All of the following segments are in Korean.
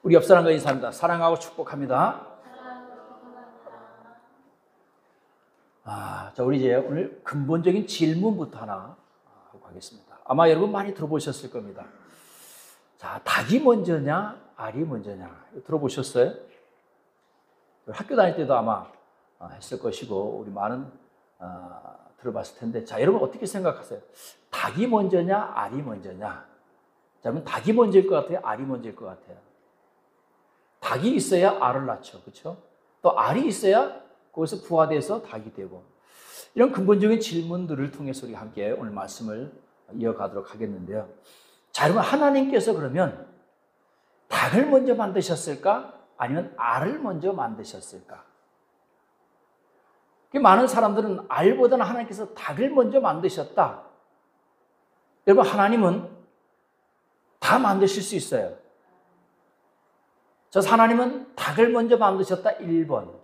우리 옆 사람과 인사합니다. 사랑하고 축복합니다. 자, 우리 이제 오늘 근본적인 질문부터 하나 하고 가겠습니다. 아마 여러분 많이 들어보셨을 겁니다. 자, 닭이 먼저냐, 알이 먼저냐 들어보셨어요? 학교 다닐 때도 아마 했을 것이고 우리 많은 들어봤을 텐데, 자, 여러분 어떻게 생각하세요? 닭이 먼저냐, 알이 먼저냐? 자, 그럼 닭이 먼저일 것 같아요? 알이 먼저일 것 같아요? 닭이 있어야 알을 낳죠. 그렇죠? 또 알이 있어야 거기서 부화돼서 닭이 되고, 이런 근본적인 질문들을 통해서 우리 함께 오늘 말씀을 이어가도록 하겠는데요. 자, 여러분 하나님께서 그러면 닭을 먼저 만드셨을까? 아니면 알을 먼저 만드셨을까? 많은 사람들은 알보다는 하나님께서 닭을 먼저 만드셨다. 여러분 하나님은 다 만드실 수 있어요. 저 하나님은 닭을 먼저 만드셨다 1번.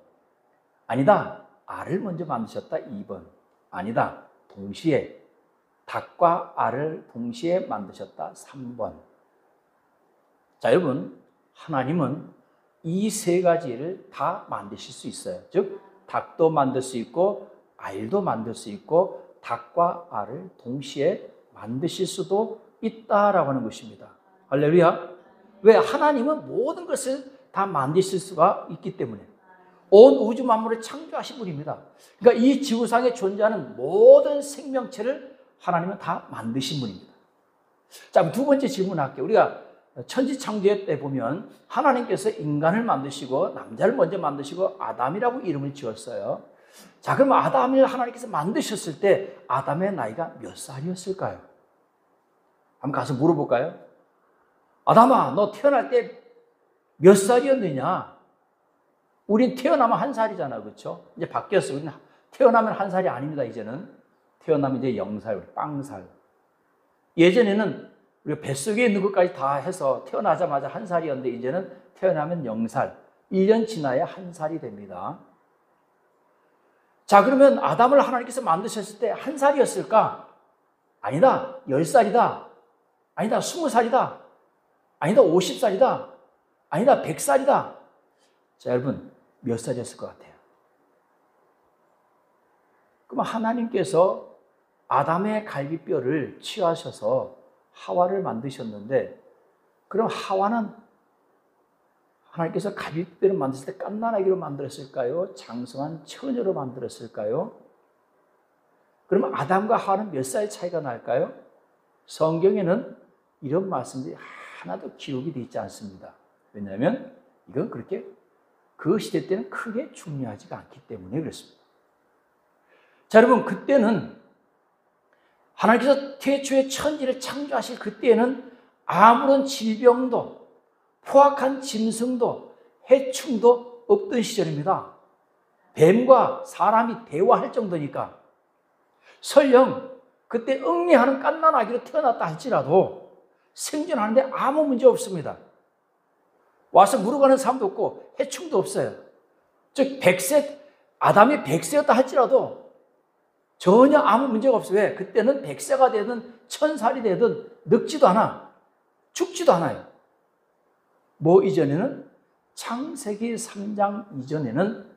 아니다. 알을 먼저 만드셨다 2번. 아니다. 동시에 닭과 알을 동시에 만드셨다 3번. 자, 여러분 하나님은 이 세 가지를 다 만드실 수 있어요. 즉 닭도 만들 수 있고 알도 만들 수 있고 닭과 알을 동시에 만드실 수도 있다라고 하는 것입니다. 할렐루야. 왜? 하나님은 모든 것을 다 만드실 수가 있기 때문에. 온 우주 만물을 창조하신 분입니다. 그러니까 이 지구상에 존재하는 모든 생명체를 하나님은 다 만드신 분입니다. 자, 두 번째 질문할게요. 우리가 천지창조의 때 보면 하나님께서 인간을 만드시고 남자를 먼저 만드시고 아담이라고 이름을 지었어요. 자, 그럼 아담을 하나님께서 만드셨을 때 아담의 나이가 몇 살이었을까요? 한번 가서 물어볼까요? 아담아, 너 태어날 때 몇 살이었느냐? 우린 태어나면 1살이잖아, 그렇죠? 이제 바뀌었어요. 우리는 태어나면 1살이 아닙니다. 이제는 태어나면 이제 0살, 우리 빵살. 예전에는 우리가 뱃속에 있는 것까지 다 해서 태어나자마자 1살이었는데 이제는 태어나면 0살, 1년 지나야 1살이 됩니다. 자, 그러면 아담을 하나님께서 만드셨을 때 1살이었을까? 아니다. 10살이다. 아니다. 20살이다. 아니다. 50살이다. 아니다. 100살이다. 자, 여러분 몇 살이었을 것 같아요? 그럼 하나님께서 아담의 갈비뼈를 취하셔서 하와를 만드셨는데, 그럼 하와는 하나님께서 갈비뼈를 만드실 때 갓난아기로 만들었을까요? 장성한 처녀로 만들었을까요? 그럼 아담과 하와는 몇 살 차이가 날까요? 성경에는 이런 말씀들이 하나도 기록이 되어 있지 않습니다. 왜냐하면 이건 그렇게 그 시대 때는 크게 중요하지가 않기 때문에 그렇습니다. 자, 여러분 그때는 하나님께서 태초에 천지를 창조하실 그때에는 아무런 질병도 포악한 짐승도 해충도 없던 시절입니다. 뱀과 사람이 대화할 정도니까. 설령 그때 응리하는 갓난아기로 태어났다 할지라도 생존하는데 아무 문제 없습니다. 와서 물어가는 사람도 없고 해충도 없어요. 즉 아담이 100세였다 할지라도 전혀 아무 문제가 없어요. 왜? 그때는 100세가 되든 1000살이 되든 늙지도 않아. 죽지도 않아요. 뭐 이전에는? 창세기 3장 이전에는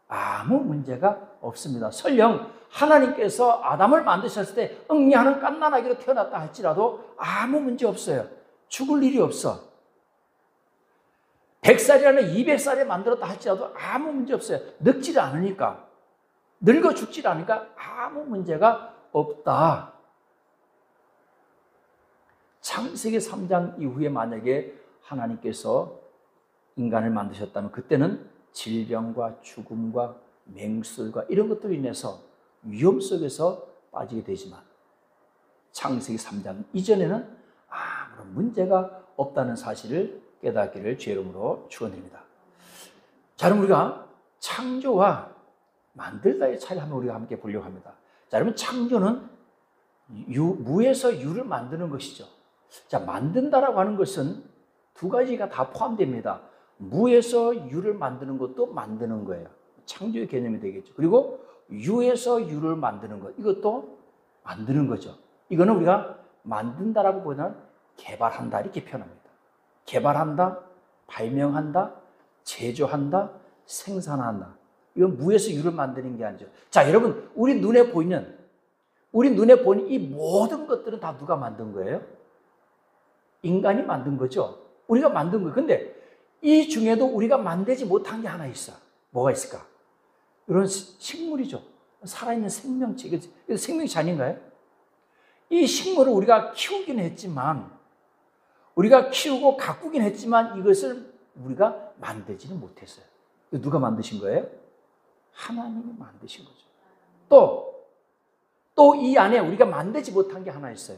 아무 문제가 없습니다. 설령 하나님께서 아담을 만드셨을 때 응리하는 갓난아기로 태어났다 할지라도 아무 문제 없어요. 죽을 일이 없어. 100살이라는 200살에 만들었다 할지라도 아무 문제 없어요. 늙지를 않으니까. 늙어 죽지 않으니까 아무 문제가 없다. 창세기 3장 이후에 만약에 하나님께서 인간을 만드셨다면 그때는 질병과 죽음과 맹술과 이런 것들로 인해서 위험 속에서 빠지게 되지만 창세기 3장 이전에는 아무런 문제가 없다는 사실을 깨닫기를 주의 이름으로 축원드립니다. 자, 그럼 우리가 창조와 만들다의 차이를 한번 우리가 함께 보려고 합니다. 자, 여러분 창조는 무에서 유를 만드는 것이죠. 자, 만든다라고 하는 것은 두 가지가 다 포함됩니다. 무에서 유를 만드는 것도 만드는 거예요. 창조의 개념이 되겠죠. 그리고 유에서 유를 만드는 것, 이것도 만드는 거죠. 이거는 우리가 만든다라고 보면 개발한다 이렇게 표현합니다. 개발한다, 발명한다, 제조한다, 생산한다. 이건 무에서 유를 만드는 게 아니죠. 자, 여러분, 우리 눈에 보이는 이 모든 것들은 다 누가 만든 거예요? 인간이 만든 거죠. 우리가 만든 거예요. 근데 이 중에도 우리가 만들지 못한 게 하나 있어. 뭐가 있을까? 이런 식물이죠. 살아있는 생명체. 이거 생명체 아닌가요? 이 식물을 우리가 키우긴 했지만, 우리가 키우고 가꾸긴 했지만 이것을 우리가 만들지는 못했어요. 이거 누가 만드신 거예요? 하나님이 만드신 거죠. 또 이 안에 우리가 만들지 못한 게 하나 있어요.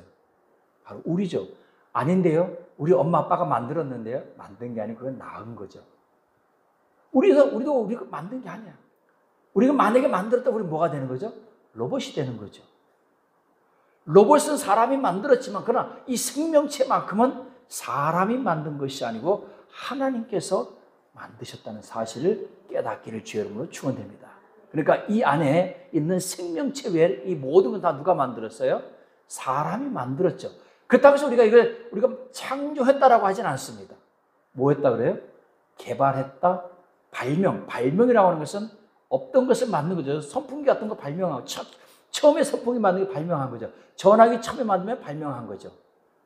바로 우리죠. 아닌데요. 우리 엄마 아빠가 만들었는데요. 만든 게 아니고 그건 낳은 거죠. 우리도 우리가 만든 게 아니야. 우리가 만약에 만들었다면 우리 뭐가 되는 거죠? 로봇이 되는 거죠. 로봇은 사람이 만들었지만 그러나 이 생명체만큼은 사람이 만든 것이 아니고 하나님께서 만드셨다는 사실을 깨닫기를 주의 이름으로 축원됩니다. 그러니까 이 안에 있는 생명체 외에 이 모든 건 다 누가 만들었어요? 사람이 만들었죠. 그렇다고 해서 우리가 창조했다라고 하진 않습니다. 뭐 했다 그래요? 개발했다, 발명이라고 하는 것은 없던 것을 만든 거죠. 선풍기 같은 거 발명하고 처음에 선풍기 만든 게 발명한 거죠. 전화기 처음에 만들면 발명한 거죠.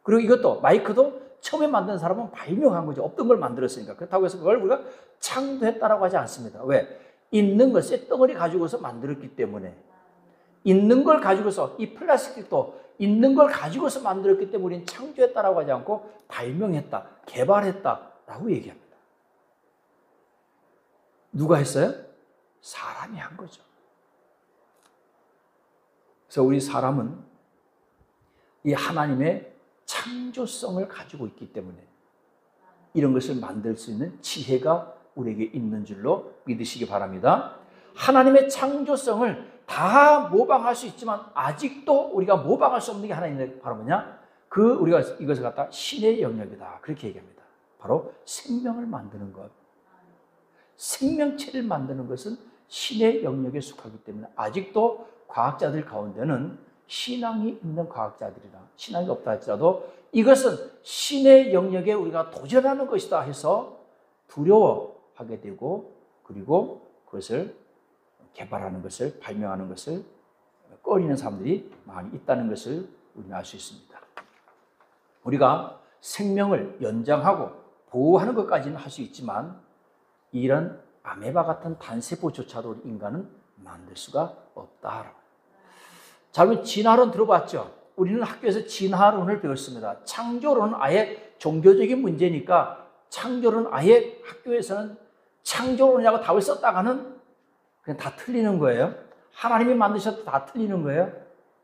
그리고 이것도 마이크도 처음에 만든 사람은 발명한 거죠. 없던 걸 만들었으니까. 그렇다고 해서 그걸 우리가 창조했다라고 하지 않습니다. 왜? 있는 걸 쇳덩어리 가지고서 만들었기 때문에, 있는 걸 가지고서, 이 플라스틱도 있는 걸 가지고서 만들었기 때문에 우리는 창조했다라고 하지 않고 발명했다, 개발했다라고 얘기합니다. 누가 했어요? 사람이 한 거죠. 그래서 우리 사람은 이 하나님의 창조성을 가지고 있기 때문에 이런 것을 만들 수 있는 지혜가 우리에게 있는 줄로 믿으시기 바랍니다. 하나님의 창조성을 다 모방할 수 있지만 아직도 우리가 모방할 수 없는 게 하나 있는데 바로 뭐냐? 우리가 이것을 갖다 신의 영역이다. 그렇게 얘기합니다. 바로 생명을 만드는 것. 생명체를 만드는 것은 신의 영역에 속하기 때문에 아직도 과학자들 가운데는 신앙이 있는 과학자들이라 신앙이 없다 할지라도 이것은 신의 영역에 우리가 도전하는 것이다 해서 두려워하게 되고 그리고 그것을 개발하는 것을 발명하는 것을 꺼리는 사람들이 많이 있다는 것을 우리는 알 수 있습니다. 우리가 생명을 연장하고 보호하는 것까지는 할 수 있지만 이런 아메바 같은 단세포조차도 우리 인간은 만들 수가 없다. 자, 그럼 진화론 들어봤죠? 우리는 학교에서 진화론을 배웠습니다. 창조론은 아예 종교적인 문제니까 창조론 아예 학교에서는 창조론이라고 답을 썼다가는 그냥 다 틀리는 거예요. 하나님이 만드셔도 다 틀리는 거예요.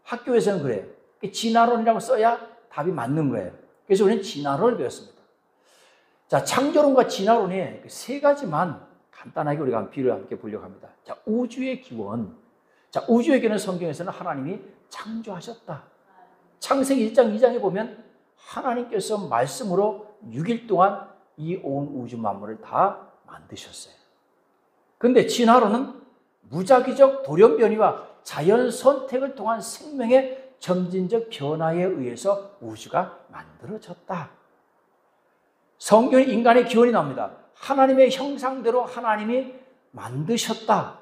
학교에서는 그래요. 진화론이라고 써야 답이 맞는 거예요. 그래서 우리는 진화론을 배웠습니다. 자, 창조론과 진화론이 세 가지만 간단하게 우리가 비유를 함께 보려고 합니다. 자, 우주의 기원. 자, 우주의 기원은 성경에서는 하나님이 창조하셨다. 창세기 1장, 2장에 보면 하나님께서 말씀으로 6일 동안 이 온 우주 만물을 다 만드셨어요. 그런데 진화론은 무작위적 돌연변이와 자연 선택을 통한 생명의 점진적 변화에 의해서 우주가 만들어졌다. 성경에 인간의 기원이 나옵니다. 하나님의 형상대로 하나님이 만드셨다.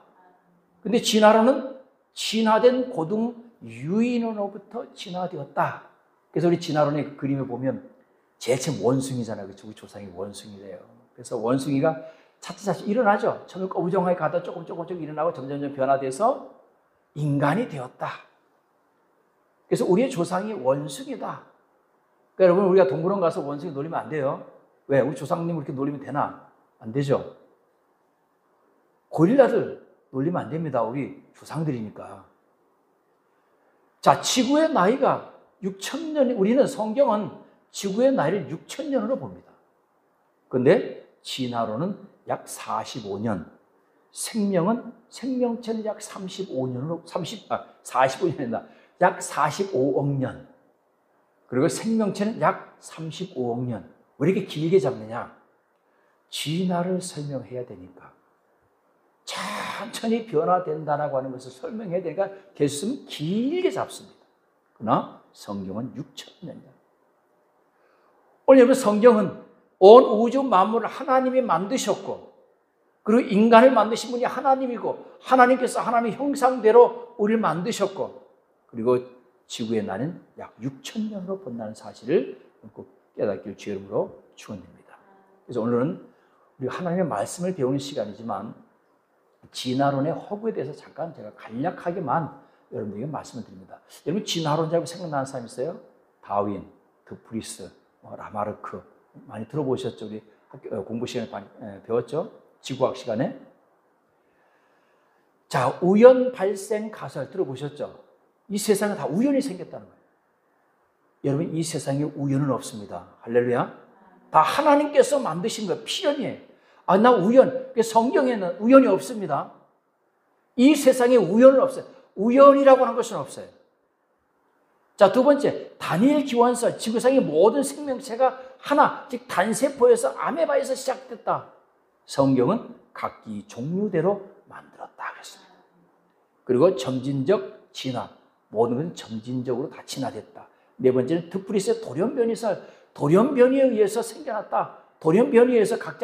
근데 진화론은 진화된 고등 유인원으로부터 진화되었다. 그래서 우리 진화론의 그 그림을 보면 제체 원숭이잖아요. 그렇죠? 우리 조상이 원숭이래요. 그래서 원숭이가 차츰차츰 일어나죠. 처음에 꼬부정하게 가다 조금 일어나고 점점 변화돼서 인간이 되었다. 그래서 우리의 조상이 원숭이다. 그러니까 여러분 우리가 동물원 가서 원숭이 놀리면 안 돼요. 왜? 우리 조상님 그렇게 놀리면 되나? 안 되죠. 고릴라들 놀리면 안 됩니다. 우리 조상들이니까. 자, 지구의 나이가 6,000년, 우리는 성경은 지구의 나이를 6,000년으로 봅니다. 그런데 진화론은 약 45년, 생명체는 약 45년으로, 45년이 아니라 약 45억 년, 그리고 생명체는 약 35억 년. 왜 이렇게 길게 잡느냐? 진화를 설명해야 되니까. 천천히 변화된다라고 하는 것을 설명해야 되니까 개수는 길게 잡습니다. 그러나 성경은 6,000년이다. 오늘 여러분 성경은 온 우주 만물을 하나님이 만드셨고, 그리고 인간을 만드신 분이 하나님이고, 하나님께서 하나님의 형상대로 우리를 만드셨고, 그리고 지구의 날은 약 6,000년으로 본다는 사실을 꼭 깨닫기를 주의 이름으로 축원드립니다. 그래서 오늘은 우리가 하나님의 말씀을 배우는 시간이지만 진화론의 허구에 대해서 잠깐 제가 간략하게만 여러분들에게 말씀을 드립니다. 여러분 진화론자고 생각나는 사람 있어요? 다윈, 드프리스, 라마르크 많이 들어보셨죠? 우리 학교 공부 시간에 많이 배웠죠? 지구학 시간에. 자, 우연 발생 가설 들어보셨죠? 이 세상은 다 우연히 생겼다는 거예요. 여러분 이 세상에 우연은 없습니다. 할렐루야. 다 하나님께서 만드신 거예요. 필연이에요. 나 우연. 성경에는 우연이 없습니다. 이 세상에 우연은 없어요. 우연이라고 하는 것은 없어요. 자, 두 번째, 다니엘 기원서 지구상의 모든 생명체가 하나, 즉 단세포에서 아메바에서 시작됐다. 성경은 각기 종류대로 만들었다 그랬습니다. 그리고 점진적 진화, 모든 것은 점진적으로 다 진화됐다. 네 번째는 드프리스의 돌연변이에 의해서 생겨났다. 돌연변이에 의해서 각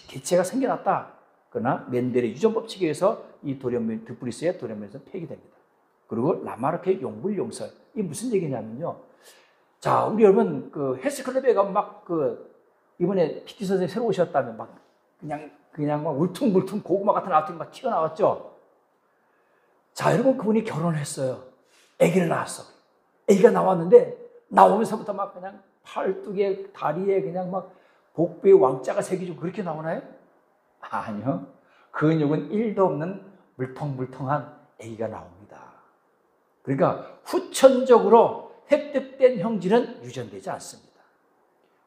개체가 생겨났다. 그러나 멘델의 유전 법칙에 의해서 이 드프리스의 돌연변이에서 폐기됩니다. 그리고 라마르크의 용불용설. 이게 무슨 얘기냐면요. 자, 우리 여러분 그 헬스클럽에 가면 막 이번에 PT 선생님 새로 오셨다면 막 그냥 막 울퉁불퉁 고구마 같은 아들이 막 튀어나왔죠. 자, 여러분 그분이 결혼했어요. 아기를 낳았어. 아기가 나왔는데 나오면서부터 막 그냥 팔뚝에 다리에 그냥 막 복부에 왕자가 새기지고 그렇게 나오나요? 아니요. 근육은 1도 없는 물통물통한 아기가 나옵니다. 그러니까 후천적으로 획득된 형질은 유전되지 않습니다.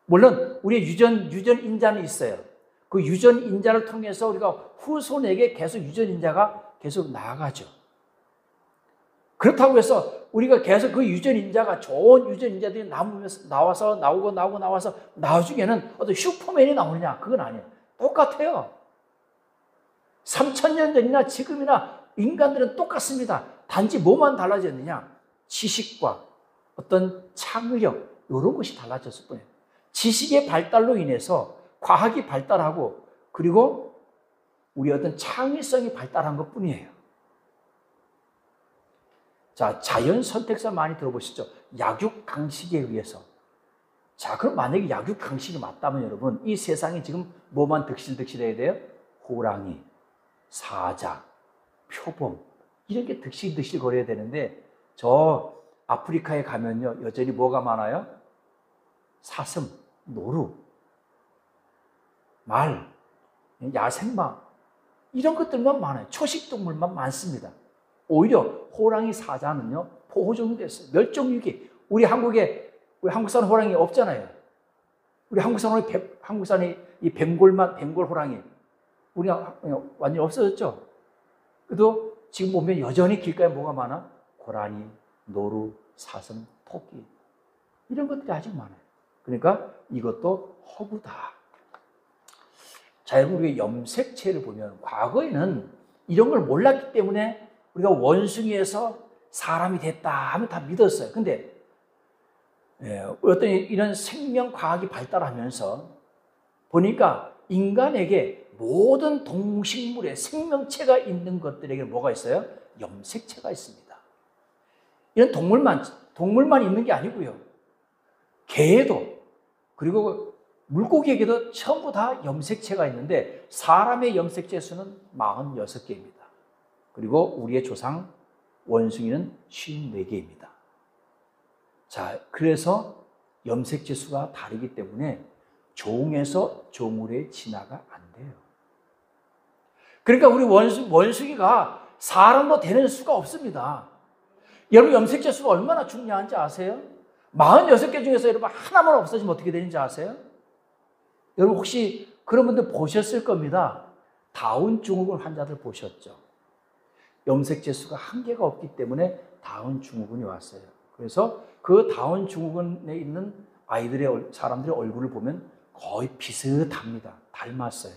물론 우리의 유전인자는 있어요. 그 유전인자를 통해서 우리가 후손에게 계속 유전인자가 계속 나아가죠. 그렇다고 해서 우리가 계속 그 유전인자가 좋은 유전인자들이 나와서 나중에는 어떤 슈퍼맨이 나오느냐? 그건 아니에요. 똑같아요. 3,000년 전이나 지금이나 인간들은 똑같습니다. 단지 뭐만 달라졌느냐? 지식과 어떤 창의력 이런 것이 달라졌을 뿐이에요. 지식의 발달로 인해서 과학이 발달하고 그리고 우리 어떤 창의성이 발달한 것뿐이에요. 자, 자연 선택사 많이 들어보시죠? 약육강식에 의해서. 자, 그럼 만약에 약육강식이 맞다면 여러분 이 세상에 지금 뭐만 득실득실해야 돼요? 호랑이, 사자, 표범 이런 게 득실득실 거려야 되는데 저 아프리카에 가면요 여전히 뭐가 많아요? 사슴, 노루, 말, 야생마 이런 것들만 많아요. 초식동물만 많습니다. 오히려 호랑이, 사자는요 보호종이 됐어요. 멸종위기. 우리 한국산 호랑이 없잖아요. 우리 한국산의 이 벵골 호랑이 우리 완전히 없어졌죠. 그래도 지금 보면 여전히 길가에 뭐가 많아? 고라니, 노루, 사슴, 토끼 이런 것들이 아직 많아요. 그러니까 이것도 허구다. 자, 여러분 우리가 염색체를 보면 과거에는 이런 걸 몰랐기 때문에 우리가 원숭이에서 사람이 됐다 하면 다 믿었어요. 근데 어떤 이런 생명과학이 발달하면서 보니까 인간에게 모든 동식물에 생명체가 있는 것들에게 뭐가 있어요? 염색체가 있습니다. 이런 동물만 있는 게 아니고요. 개에도 그리고 물고기에게도 전부 다 염색체가 있는데 사람의 염색체 수는 46개입니다. 그리고 우리의 조상 원숭이는 54개입니다. 자, 그래서 염색체 수가 다르기 때문에 종에서 종으로의 진화가 안 돼요. 그러니까 우리 원숭이가 사람도 되는 수가 없습니다. 여러분 염색체 수가 얼마나 중요한지 아세요? 46개 중에서 여러분 하나만 없어지면 어떻게 되는지 아세요? 여러분 혹시 그런 분들 보셨을 겁니다. 다운 증후군 환자들 보셨죠? 염색체 수가 한계가 없기 때문에 다운 증후군이 왔어요. 그래서 그 다운 증후군에 있는 사람들의 얼굴을 보면 거의 비슷합니다. 닮았어요.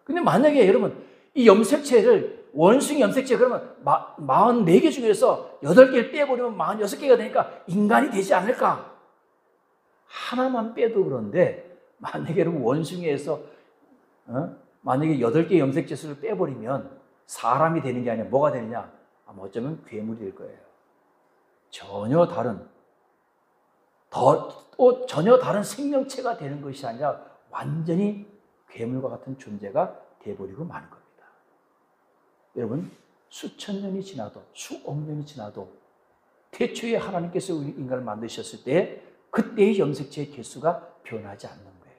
근데 만약에 여러분 이 염색체를 원숭이 염색체 그러면 44개 중에서 8개를 빼버리면 46개가 되니까 인간이 되지 않을까? 하나만 빼도 그런데 만약에 여러분 원숭이에서 만약에 8개 염색체수를 빼버리면 사람이 되는 게 아니라 뭐가 되느냐? 아마 어쩌면 괴물이 될 거예요. 전혀 다른 생명체가 되는 것이 아니라 완전히 괴물과 같은 존재가 돼버리고 마는 겁니다. 여러분, 수천 년이 지나도 수억 년이 지나도 태초에 하나님께서 인간을 만드셨을 때 그때의 염색체의 개수가 변하지 않는 거예요.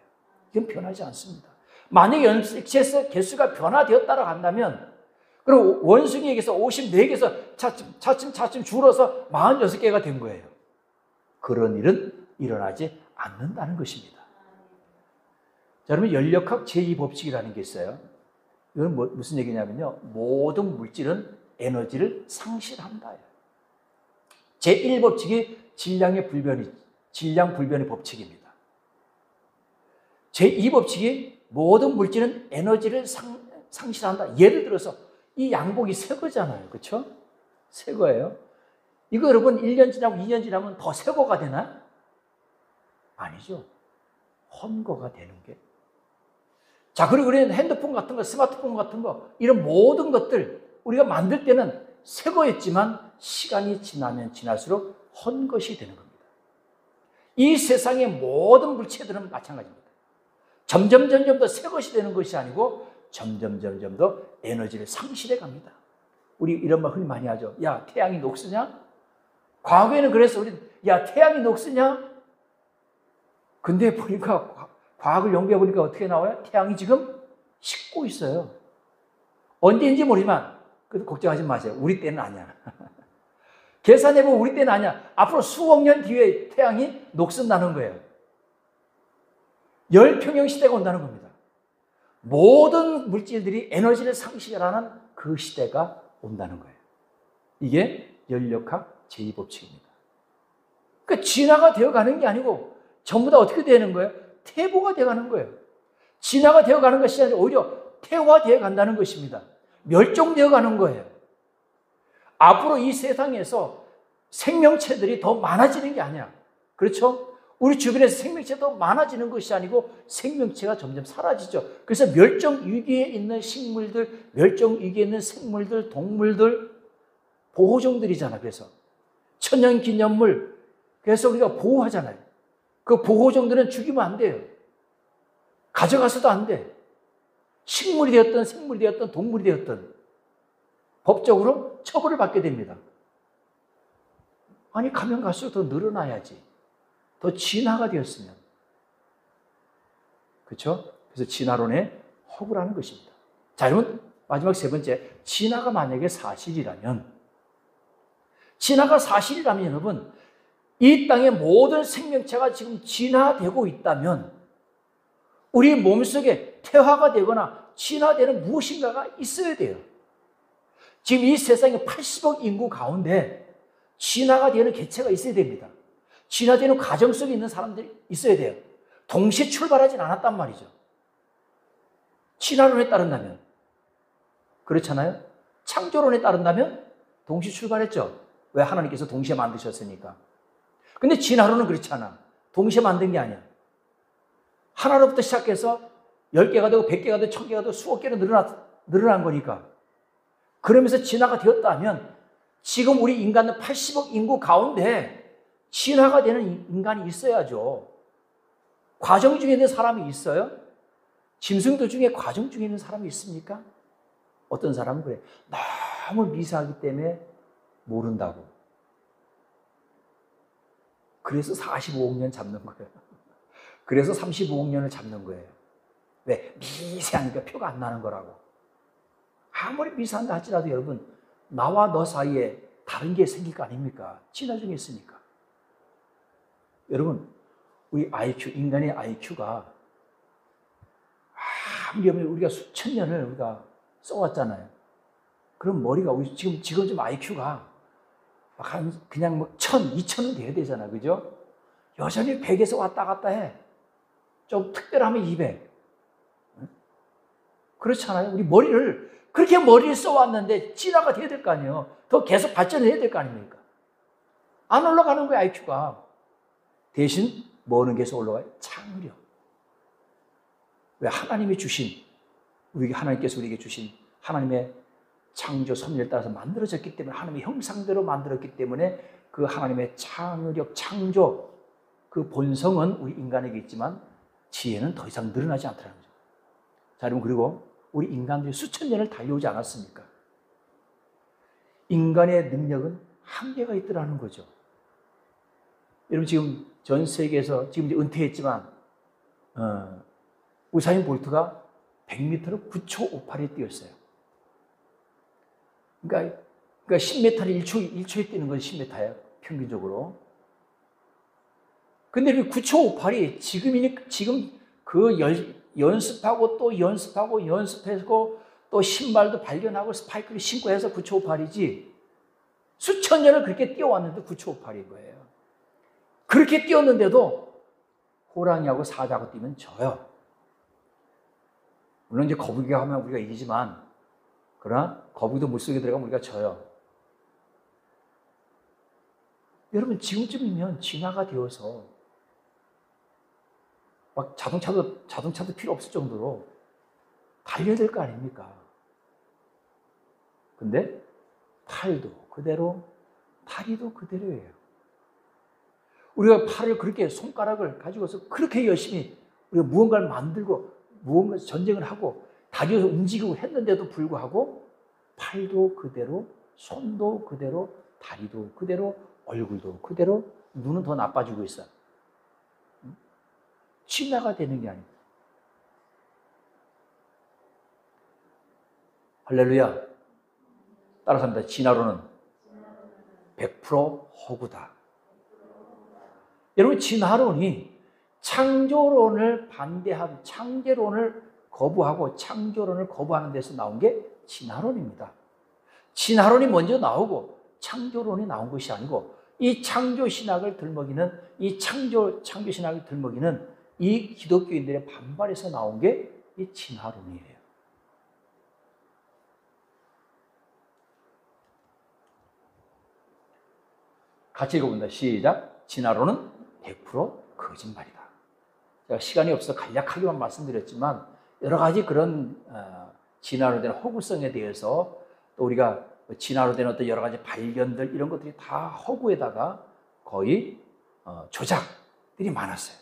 이건 변하지 않습니다. 만약에 염색체의 개수가 변화되었다고 한다면 그럼 원숭이에게서 54개에서 차츰 줄어서 46개가 된 거예요. 그런 일은 일어나지 않는다는 것입니다. 자, 여러분 연력학 제2법칙이라는 게 있어요. 이건 무슨 얘기냐면요. 모든 물질은 에너지를 상실한다. 제1법칙이 질량 불변의 법칙입니다. 제2법칙이 모든 물질은 에너지를 상실한다. 예를 들어서 이 양복이 새 거잖아요. 그렇죠? 새 거예요. 이거 여러분 1년 지나고 2년 지나면 더 새 거가 되나? 아니죠. 헌거가 되는 게. 자, 그리고 우리는 핸드폰 같은 거, 스마트폰 같은 거, 이런 모든 것들 우리가 만들 때는 새 거였지만 시간이 지나면 지날수록 헌것이 되는 겁니다. 이 세상의 모든 물체들은 마찬가지입니다. 점점 더 새 것이 되는 것이 아니고 점점 더 에너지를 상실해 갑니다. 우리 이런 말 흔히 많이 하죠. 야, 태양이 녹쓰냐? 과거에는 그래서 야, 태양이 녹쓰냐? 근데 보니까 과학을 연구해 보니까 어떻게 나와요? 태양이 지금 식고 있어요. 언제인지 모르지만 그래도 걱정하지 마세요. 우리 때는 아니야. 계산해보면 우리 때는 아니야. 앞으로 수억 년 뒤에 태양이 녹슨다는 거예요. 열평형 시대가 온다는 겁니다. 모든 물질들이 에너지를 상실하는 그 시대가 온다는 거예요. 이게 연력학 제2법칙입니다. 그러니까 진화가 되어가는 게 아니고 전부 다 어떻게 되는 거예요? 퇴보가 되어가는 거예요. 진화가 되어가는 것이 아니라 오히려 퇴화되어 간다는 것입니다. 멸종되어 가는 거예요. 앞으로 이 세상에서 생명체들이 더 많아지는 게 아니야. 그렇죠? 우리 주변에서 생명체가 더 많아지는 것이 아니고 생명체가 점점 사라지죠. 그래서 멸종 위기에 있는 식물들, 멸종 위기에 있는 생물들, 동물들, 보호종들이잖아. 그래서 천연기념물, 그래서 우리가 보호하잖아요. 그 보호종들은 죽이면 안 돼요. 가져가서도 안 돼. 식물이 되었든 생물이 되었든 동물이 되었든 법적으로 처벌을 받게 됩니다. 아니, 가면 갈수록 더 늘어나야지. 더 진화가 되었으면. 그렇죠? 그래서 진화론에 허구라는 것입니다. 자, 여러분 마지막 세 번째, 진화가 만약에 사실이라면 여러분 이 땅의 모든 생명체가 지금 진화되고 있다면 우리 몸속에 퇴화가 되거나 진화되는 무엇인가가 있어야 돼요. 지금 이 세상에 80억 인구 가운데 진화가 되는 개체가 있어야 됩니다. 진화되는 과정 속에 있는 사람들이 있어야 돼요. 동시에 출발하진 않았단 말이죠. 진화론에 따른다면. 그렇잖아요? 창조론에 따른다면 동시에 출발했죠. 왜? 하나님께서 동시에 만드셨으니까. 근데 진화론은 그렇지 않아. 동시에 만든 게 아니야. 하나로부터 시작해서 10개가 되고 100개가 되고 1000개가 되고 수억 개로 늘어난 거니까. 그러면서 진화가 되었다 하면 지금 우리 인간은 80억 인구 가운데 진화가 되는 인간이 있어야죠. 과정 중에 있는 사람이 있어요? 짐승들 중에 과정 중에 있는 사람이 있습니까? 어떤 사람은 그래. 너무 미세하기 때문에 모른다고. 그래서 45억 년 잡는 거예요. 그래서 35억 년을 잡는 거예요. 왜? 미세하니까 표가 안 나는 거라고. 아무리 미세한다 할지라도 여러분, 나와 너 사이에 다른 게 생길 거 아닙니까? 진화 중에 있으니까. 여러분, 우리 IQ, 인간의 IQ가 아무리 우리가 수천 년을 우리가 써왔잖아요. 그럼 머리가, 지금 좀 IQ가 그냥 1000, 2000은 돼야 되잖아. 그죠? 여전히 100에서 왔다 갔다 해. 좀 특별하면 200. 그렇잖아요. 우리 그렇게 머리를 써왔는데 진화가 돼야 될 거 아니에요. 더 계속 발전해야 될 거 아닙니까? 안 올라가는 거예요, IQ가. 대신 뭐 하는 게서 올라가요? 창의력. 왜 하나님이 주신, 하나님께서 우리에게 주신 하나님의 창조 섭리를 따라서 만들어졌기 때문에, 하나님의 형상대로 만들었기 때문에 그 하나님의 창의력, 창조, 그 본성은 우리 인간에게 있지만 지혜는 더 이상 늘어나지 않더라는 거죠. 자, 여러분, 그리고 우리 인간들이 수천 년을 달려오지 않았습니까? 인간의 능력은 한계가 있더라는 거죠. 여러분, 지금 전 세계에서 지금 이제 은퇴했지만 우사인 볼트가 100m를 9초 58에 뛰었어요. 그러니까 10m를 1초에 뛰는 건 10m예요, 평균적으로. 근데 9초 58이 지금 그 연습하고 또 연습하고 또 신발도 발견하고 스파이크를 신고 해서 9초 58이지, 수천 년을 그렇게 뛰어왔는데 9초 58인 거예요. 그렇게 뛰었는데도 호랑이하고 사자하고 뛰면 져요. 물론 이제 거북이가 하면 우리가 이기지만, 그러나 거북이도 물속에 들어가면 우리가 져요. 여러분, 지금쯤이면 진화가 되어서 막 자동차도 필요 없을 정도로 달려야 될 거 아닙니까? 근데 팔도 그대로, 다리도 그대로예요. 우리가 팔을 그렇게, 손가락을 가지고서 그렇게 열심히 우리가 무언가를 만들고 무언가 전쟁을 하고 다리에서 움직이고 했는데도 불구하고 팔도 그대로, 손도 그대로, 다리도 그대로, 얼굴도 그대로, 눈은 더 나빠지고 있어요. 진화가 되는 게 아닙니다. 할렐루야. 따라서 합니다. 진화론은 100% 허구다. 여러분, 진화론이 창조론을 반대한, 창조론을 거부하고 창조론을 거부하는 데서 나온 게 진화론입니다. 진화론이 먼저 나오고 창조론이 나온 것이 아니고, 이 창조신학을 들먹이는, 이 창조신학을 들먹이는 이 기독교인들의 반발에서 나온 게 이 진화론이에요. 같이 읽어본다. 시작. 진화론은 100% 거짓말이다. 제가 시간이 없어서 간략하게만 말씀드렸지만, 여러 가지 그런 진화로 된 허구성에 대해서, 또 우리가 진화로 된 어떤 여러 가지 발견들, 이런 것들이 다 허구에다가 거의 조작들이 많았어요.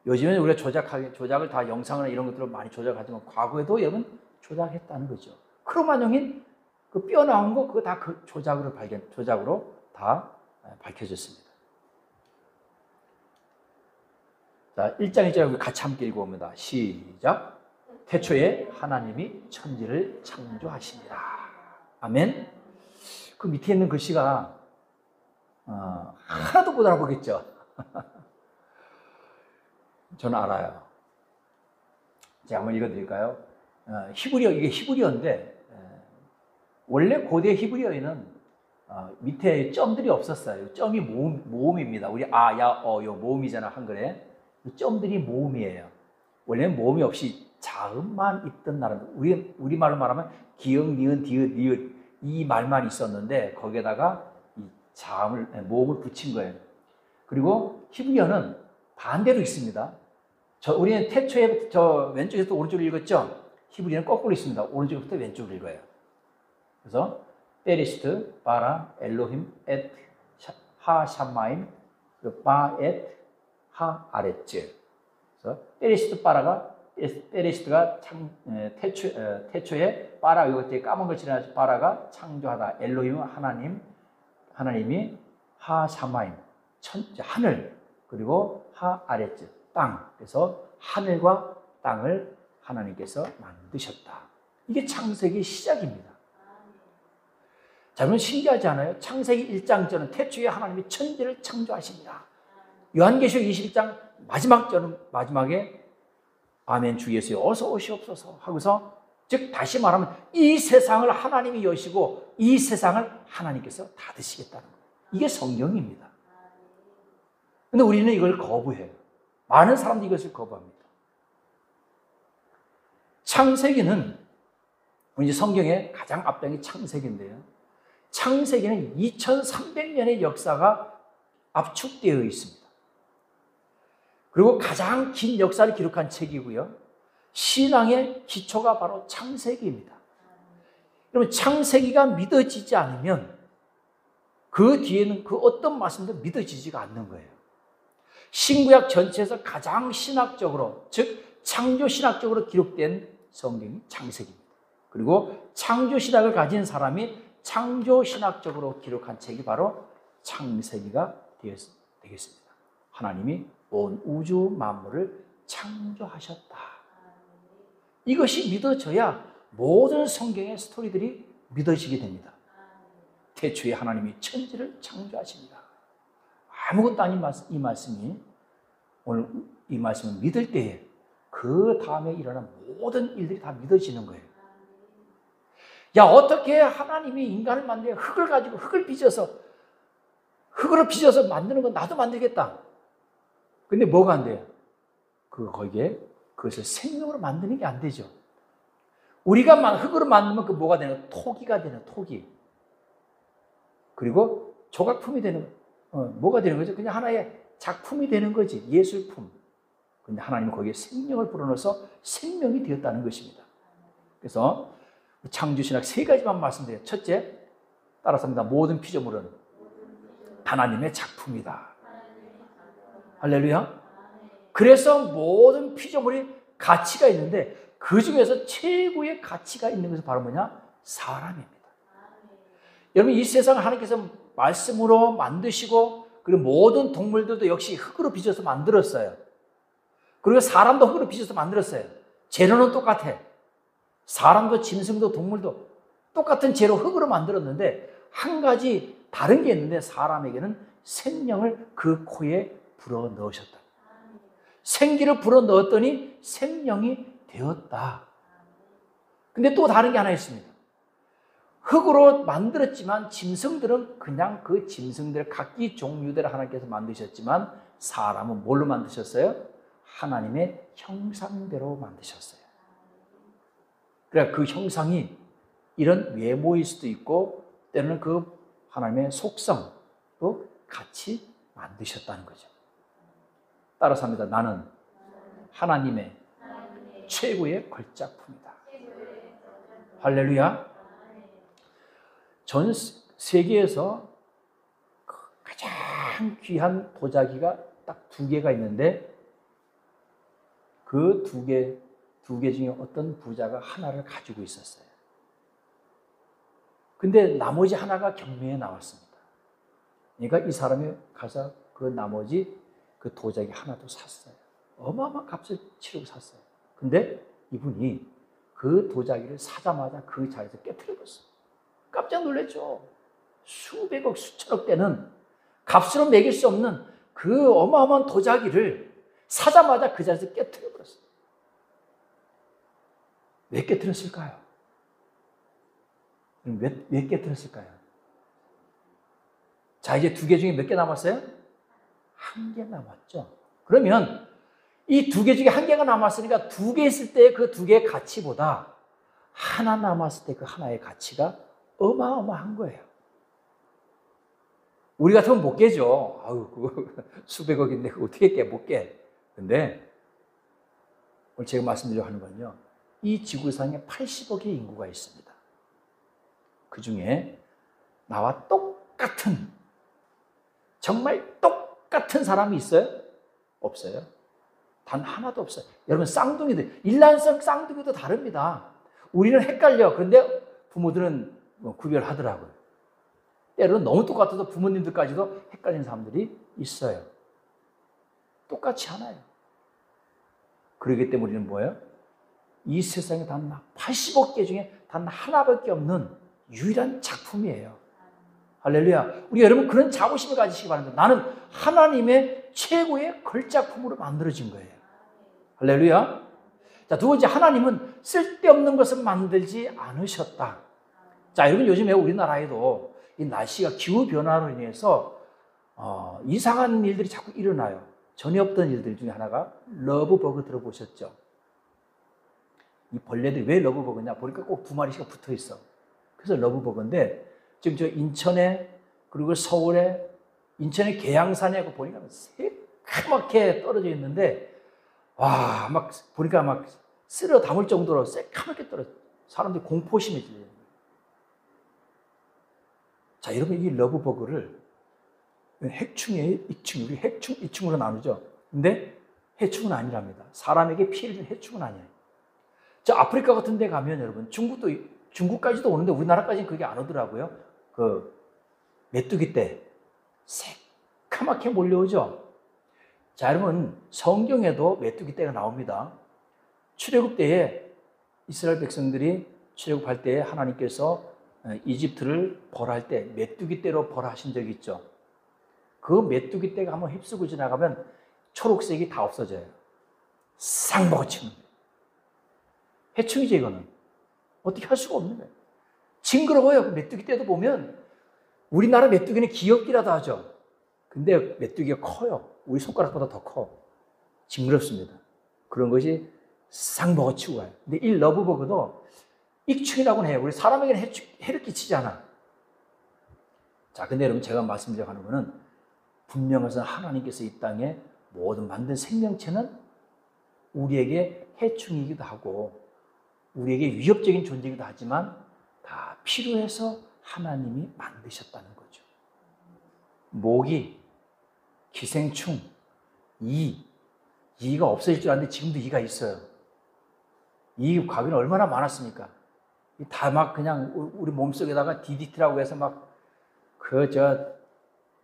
요즘에는 우리가 조작을 다 영상이나 이런 것들을 많이 조작하지만, 과거에도 여러분 조작했다는 거죠. 크로마뇽인 그 뼈 나온 거, 그거 다 그 조작으로 다 밝혀졌습니다. 자, 1장 1절 같이 함께 읽어봅니다. 시작. 태초에 하나님이 천지를 창조하시니라. 아멘. 그 밑에 있는 글씨가 하나도 못 알아보겠죠? 저는 알아요. 제가 한번 읽어드릴까요? 이게 히브리어인데, 원래 고대 히브리어에는 밑에 점들이 없었어요. 점이 모음입니다. 우리 아, 야, 어, 요 모음이잖아, 한글에. 점들이 모음이에요. 원래는 모음이 없이 자음만 있던 나라입니다. 우리말로 말하면 기역, 니은, 디귿, 리을, 이 말만 있었는데, 거기에다가 이 모음을 붙인 거예요. 그리고 히브리어는 반대로 있습니다. 우리는 태초에 왼쪽에서 오른쪽으로 읽었죠? 히브리어는 거꾸로 있습니다. 오른쪽부터 왼쪽으로 읽어요. 그래서 베리스트, 바라, 엘로힘, 엣, 하, 샴마임, 바, 엣, 하, 아렛즈. 그래서 베리스트가 태초에 바라, 이것들이 까만 걸 칠해서 바라가 창조하다. 엘로힘은 하나님이 하, 샴마임, 하늘, 그리고 하, 아렛즈, 땅. 그래서 하늘과 땅을 하나님께서 만드셨다. 이게 창세기 시작입니다. 자, 여러분 신기하지 않아요? 창세기 1장 저는 태초에 하나님이 천지를 창조하십니다. 요한계시록 21장 마지막에 아멘 주 예수여 어서 오시옵소서 하고서, 즉 다시 말하면 이 세상을 하나님이 여시고 이 세상을 하나님께서 닫으시겠다는 거예요. 이게 성경입니다. 근데 우리는 이걸 거부해요. 많은 사람들이 이것을 거부합니다. 창세기는 이제 성경의 가장 앞장이 창세기인데요. 창세기는 2300년의 역사가 압축되어 있습니다. 그리고 가장 긴 역사를 기록한 책이고요. 신앙의 기초가 바로 창세기입니다. 여러분, 창세기가 믿어지지 않으면 그 뒤에는 그 어떤 말씀도 믿어지지가 않는 거예요. 신구약 전체에서 가장 신학적으로, 즉 창조신학적으로 기록된 성경이 창세기입니다. 그리고 창조신학을 가진 사람이 창조신학적으로 기록한 책이 바로 창세기가 되겠습니다. 하나님이 온 우주 만물을 창조하셨다. 이것이 믿어져야 모든 성경의 스토리들이 믿어지게 됩니다. 태초에 하나님이 천지를 창조하십니다. 아무것도 아닌 이 말씀이, 오늘 이 말씀을 믿을 때에 그 다음에 일어난 모든 일들이 다 믿어지는 거예요. 야, 어떻게 하나님이 인간을 만들어 흙을 가지고 흙으로 빚어서 만드는 건 나도 만들겠다. 근데 뭐가 안 돼요? 거기에 그것을 생명으로 만드는 게 안 되죠. 우리가 흙으로 만들면 그 뭐가 되는 거예요? 토기가 되는 토기. 그리고 조각품이 되는 뭐가 되는 거죠? 그냥 하나의 작품이 되는 거지. 예술품. 근데 하나님은 거기에 생명을 불어넣어서 생명이 되었다는 것입니다. 그래서 창조신학 세 가지만 말씀드려요. 첫째, 따라서 합니다. 모든 피조물은 하나님의 작품이다. 할렐루야. 그래서 모든 피조물이 가치가 있는데 그 중에서 최고의 가치가 있는 것은 바로 뭐냐? 사람입니다. 여러분, 이 세상을 하나님께서 말씀으로 만드시고, 그리고 모든 동물들도 역시 흙으로 빚어서 만들었어요. 그리고 사람도 흙으로 빚어서 만들었어요. 재료는 똑같아. 사람도 짐승도 동물도 똑같은 재료 흙으로 만들었는데 한 가지 다른 게 있는데, 사람에게는 생명을 그 코에 불어 넣으셨다. 생기를 불어 넣었더니 생명이 되었다. 근데 또 다른 게 하나 있습니다. 흙으로 만들었지만 짐승들은 그냥 그 짐승들 각기 종류대로 하나님께서 만드셨지만 사람은 뭘로 만드셨어요? 하나님의 형상대로 만드셨어요. 그러니까 그 형상이 이런 외모일 수도 있고 때로는 그 하나님의 속성도 같이 만드셨다는 거죠. 따라서 합니다. 나는 하나님의 최고의 걸작품이다. 할렐루야. 전 세계에서 가장 귀한 도자기가 딱 2개가 있는데 그 두 개 중에 어떤 부자가 하나를 가지고 있었어요. 근데 나머지 하나가 경매에 나왔습니다. 그러니까 이 사람이 가서 그 나머지 그 도자기 하나도 샀어요. 어마어마한 값을 치르고 샀어요. 근데 이분이 그 도자기를 사자마자 그 자리에서 깨트려버렸어요. 깜짝 놀랐죠. 수백억, 수천억 되는 값으로 매길 수 없는 그 어마어마한 도자기를 사자마자 그 자리에서 깨트려버렸어요. 왜 깨트렸을까요? 왜 깨트렸을까요? 자, 이제 2개 중에 몇 개 남았어요? 1개 남았죠. 그러면 이 2개 중에 1개가 남았으니까 2개 있을 때 그 2개의 가치보다 하나 남았을 때 그 하나의 가치가 어마어마한 거예요. 우리 같으면 못 깨죠. 아유, 그거 수백억인데 그거 어떻게 깨? 못 깨. 근데 오늘 제가 말씀드리려고 하는 건요, 이 지구상에 80억의 인구가 있습니다. 그 중에 나와 똑같은, 정말 똑같은 사람이 있어요? 없어요. 단 하나도 없어요. 여러분, 쌍둥이들, 일란성 쌍둥이도 다릅니다. 우리는 헷갈려. 그런데 부모들은 구별하더라고요. 때로는 너무 똑같아서 부모님들까지도 헷갈리는 사람들이 있어요. 똑같이 하나요. 그렇기 때문에 우리는 뭐예요? 이 세상에 단 80억 개 중에 단 하나밖에 없는 유일한 작품이에요. 할렐루야. 우리 여러분 그런 자부심을 가지시기 바랍니다. 나는 하나님의 최고의 걸작품으로 만들어진 거예요. 할렐루야. 자, 2번째, 하나님은 쓸데없는 것을 만들지 않으셨다. 자, 여러분 요즘에 우리나라에도 이 날씨가 기후변화로 인해서 이상한 일들이 자꾸 일어나요. 전에 없던 일들 중에 하나가 러브버그 들어보셨죠? 이 벌레들이 왜 러브버그냐? 보니까 꼭 2마리씩 붙어 있어. 그래서 러브버그인데 지금 저 인천에, 그리고 서울에, 인천의 계양산에 보니까 새카맣게 떨어져 있는데, 와, 막 보니까 막 쓸어 담을 정도로 새카맣게 떨어져. 사람들이 공포심해지죠. 자, 여러분, 이 러브버그를 핵충이에요, 익충. 우리 핵충, 이충으로 나누죠. 근데 해충은 아니랍니다. 사람에게 피해를 준 해충은 아니에요. 저 아프리카 같은 데 가면 여러분, 중국까지도 오는데 우리나라까지는 그게 안 오더라고요. 그 메뚜기 떼 새카맣게 몰려오죠. 자, 여러분, 성경에도 메뚜기 떼가 나옵니다. 출애굽 때에 이스라엘 백성들이 출애굽할 때에 하나님께서 이집트를 벌할 때 메뚜기 떼로 벌하신 적이 있죠. 그 메뚜기 떼가 한번 휩쓰고 지나가면 초록색이 다 없어져요. 쌍버거치는 거예요. 해충이죠, 이거는. 어떻게 할 수가 없는 거예요. 징그러워요. 그 메뚜기 떼도 보면 우리나라 메뚜기는 귀엽기라도 하죠. 근데 메뚜기가 커요. 우리 손가락보다 더 커. 징그럽습니다. 그런 것이 쌍버거치고 가요. 근데 이 러브버그도 익충이라고는 해요. 우리 사람에게는 해를 끼치지 않아. 자, 근데 여러분, 제가 말씀드리려고 하는 것은 분명해서 하나님께서 이 땅에 모든 만든 생명체는 우리에게 해충이기도 하고 우리에게 위협적인 존재이기도 하지만 다 필요해서 하나님이 만드셨다는 거죠. 모기, 기생충, 이가 없어질 줄 알았는데 지금도 이가 있어요. 이 과거에는 얼마나 많았습니까? 다 막 그냥 우리 몸속에다가 DDT라고 해서 막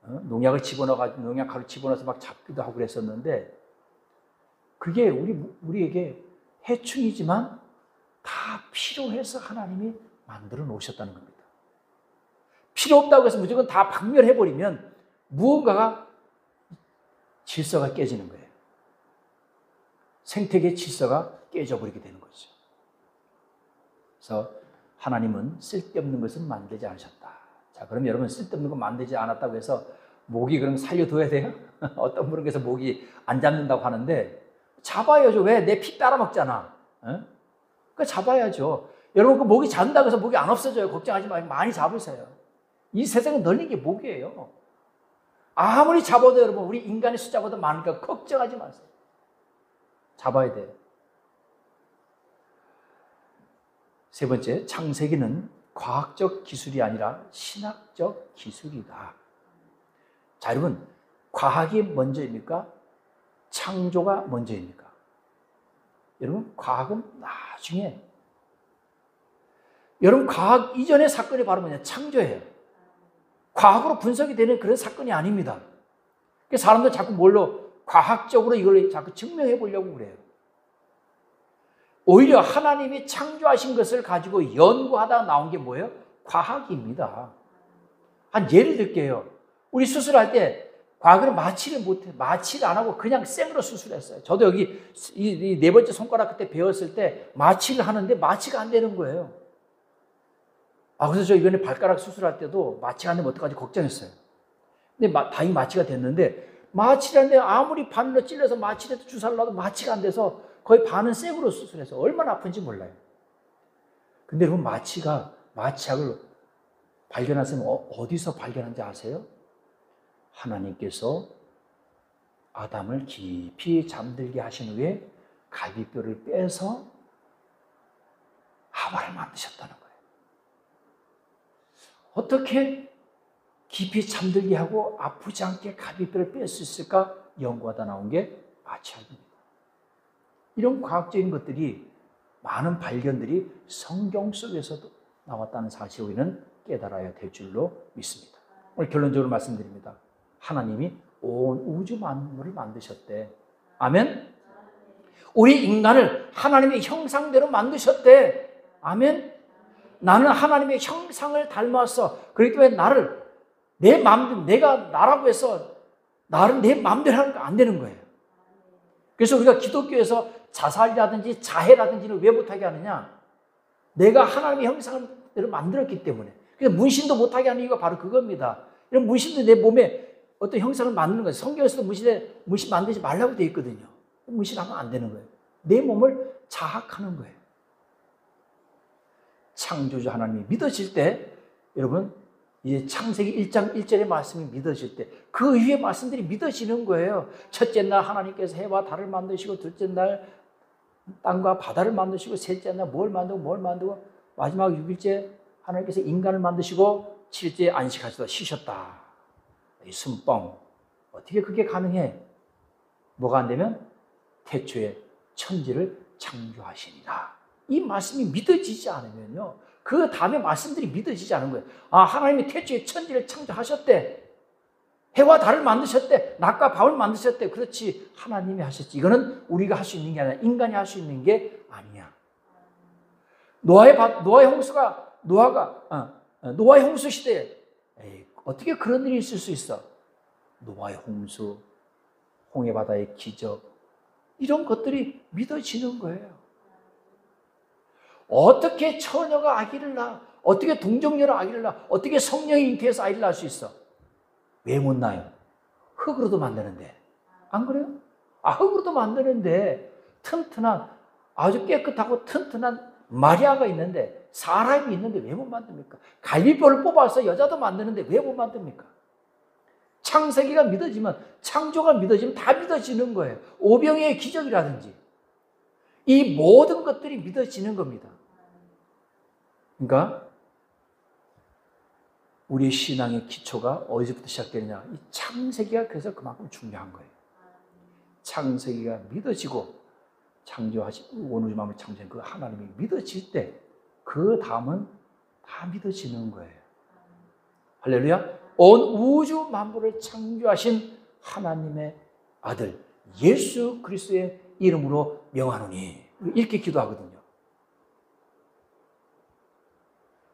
농약을 집어넣어가지고 농약가루 집어넣어서 막 잡기도 하고 그랬었는데 그게 우리에게 해충이지만 다 필요해서 하나님이 만들어 놓으셨다는 겁니다. 필요 없다고 해서 무조건 다 박멸해버리면 무언가가 질서가 깨지는 거예요. 생태계 질서가 깨져버리게 되는 거죠. 그래서 하나님은 쓸데없는 것은 만들지 않으셨다. 자, 그럼 여러분, 쓸데없는 거 만들지 않았다고 해서 모기 그럼 살려둬야 돼요? 어떤 분은 그래서 모기 안 잡는다고 하는데 잡아야죠. 왜? 내 피 빨아먹잖아. 그러니까 잡아야죠. 여러분, 그 모기 잡는다고 해서 모기 안 없어져요. 걱정하지 말고 많이 잡으세요. 이 세상에 널린 게 모기예요. 아무리 잡아도 여러분, 우리 인간의 숫자보다 많으니까 걱정하지 마세요. 잡아야 돼요. 세 번째, 창세기는 과학적 기술이 아니라 신학적 기술이다. 자, 여러분, 과학이 먼저입니까? 창조가 먼저입니까? 여러분, 과학은 나중에. 여러분, 과학 이전의 사건이 바로 뭐냐? 창조예요. 과학으로 분석이 되는 그런 사건이 아닙니다. 사람들 자꾸 뭘로 과학적으로 이걸 자꾸 증명해 보려고 그래요. 오히려 하나님이 창조하신 것을 가지고 연구하다가 나온 게 뭐예요? 과학입니다. 한 예를 들게요. 우리 수술할 때 과거는 마취를 안 하고 그냥 생으로 수술했어요. 저도 여기 이 네 번째 손가락 그때 배웠을 때 마취를 하는데 마취가 안 되는 거예요. 그래서 저 이번에 발가락 수술할 때도 마취가 안 되면 어떡하지 걱정했어요. 근데 다행히 마취가 됐는데 마취를 하는데 아무리 바늘로 찔러서 마취를 해도 주사를 놔도 마취가 안 돼서 거의 반은 생으로 수술해서 얼마나 아픈지 몰라요. 근데 여러분, 마취약을 발견하시면 어디서 발견한지 아세요? 하나님께서 아담을 깊이 잠들게 하신 후에 갈비뼈를 빼서 하와를 만드셨다는 거예요. 어떻게 깊이 잠들게 하고 아프지 않게 갈비뼈를 뺄 수 있을까 연구하다 나온 게 마취약입니다. 이런 과학적인 것들이, 많은 발견들이 성경 속에서도 나왔다는 사실을 우리는 깨달아야 될 줄로 믿습니다. 오늘 결론적으로 말씀드립니다. 하나님이 온 우주 만물을 만드셨대. 아멘? 우리 인간을 하나님의 형상대로 만드셨대. 아멘? 나는 하나님의 형상을 닮았어. 그렇기 때문에 내가 나라고 해서 나를 내 마음대로 하는 거 안 되는 거예요. 그래서 우리가 기독교에서 자살이라든지 자해라든지는 왜 못하게 하느냐? 내가 하나님의 형상대로 만들었기 때문에. 그래서 문신도 못하게 하는 이유가 바로 그겁니다. 이런 문신도 내 몸에 어떤 형상을 만드는 거예요. 성경에서도 문신 만들지 말라고 되어 있거든요. 문신하면 안 되는 거예요. 내 몸을 자학하는 거예요. 창조주 하나님이 믿어질 때 여러분, 이제 창세기 1장 1절의 말씀이 믿어질 때 그 위에 말씀들이 믿어지는 거예요. 첫째 날 하나님께서 해와 달을 만드시고, 둘째 날 땅과 바다를 만드시고, 셋째 날 뭘 만들고 마지막 6일째 하나님께서 인간을 만드시고 7일째 안식하시다 쉬셨다. 이 순뻥. 어떻게 그게 가능해? 뭐가 안 되면 태초에 천지를 창조하시니라. 이 말씀이 믿어지지 않으면요, 그 다음에 말씀들이 믿어지지 않은 거예요. 아, 하나님이 태초에 천지를 창조하셨대. 해와 달을 만드셨대. 낮과 밤을 만드셨대. 그렇지, 하나님이 하셨지. 이거는 우리가 할 수 있는 게 아니라 인간이 할 수 있는 게 아니야. 노아의 홍수 시대에 어떻게 그런 일이 있을 수 있어? 노아의 홍수, 홍해바다의 기적, 이런 것들이 믿어지는 거예요. 어떻게 처녀가 아기를 낳아? 어떻게 동정녀가 아기를 낳아? 어떻게 성령이 잉태해서 아이를 낳을 수 있어? 왜 못 낳아요? 흙으로도 만드는데. 안 그래요? 흙으로도 만드는데 튼튼한, 아주 깨끗하고 튼튼한 마리아가 있는데, 사람이 있는데 왜 못 만듭니까? 갈비뼈를 뽑아서 여자도 만드는데 왜 못 만듭니까? 창세기가 믿어지면, 창조가 믿어지면 다 믿어지는 거예요. 오병이의 기적이라든지 이 모든 것들이 믿어지는 겁니다. 그러니까 우리의 신앙의 기초가 어디서부터 시작되느냐? 이 창세기가 그래서 그만큼 중요한 거예요. 창세기가 믿어지고, 창조하신 온우주 만물을 창조한 그 하나님이 믿어질 때 그 다음은 다 믿어지는 거예요. 할렐루야. 온 우주 만물을 창조하신 하나님의 아들 예수 그리스도의 이름으로 명하노니, 이렇게 기도하거든요.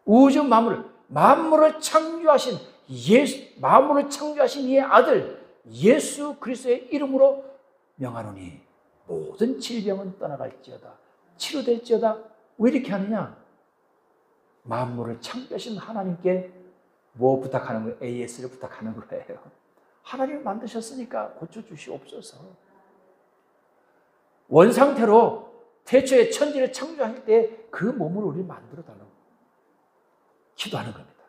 우주 만물을 창조하신 만물을 창조하신 이의 아들 예수 그리스도의 이름으로 명하노니 모든 질병은 떠나갈지어다, 치료될지어다. 왜 이렇게 하느냐? 만물을 창조하신 하나님께 뭐 부탁하는 거예요? AS를 부탁하는 거예요. 하나님이 만드셨으니까 고쳐주시옵소서. 원상태로 태초에 천지를 창조할 때 그 몸을 우리 만들어 달라고 기도하는 겁니다.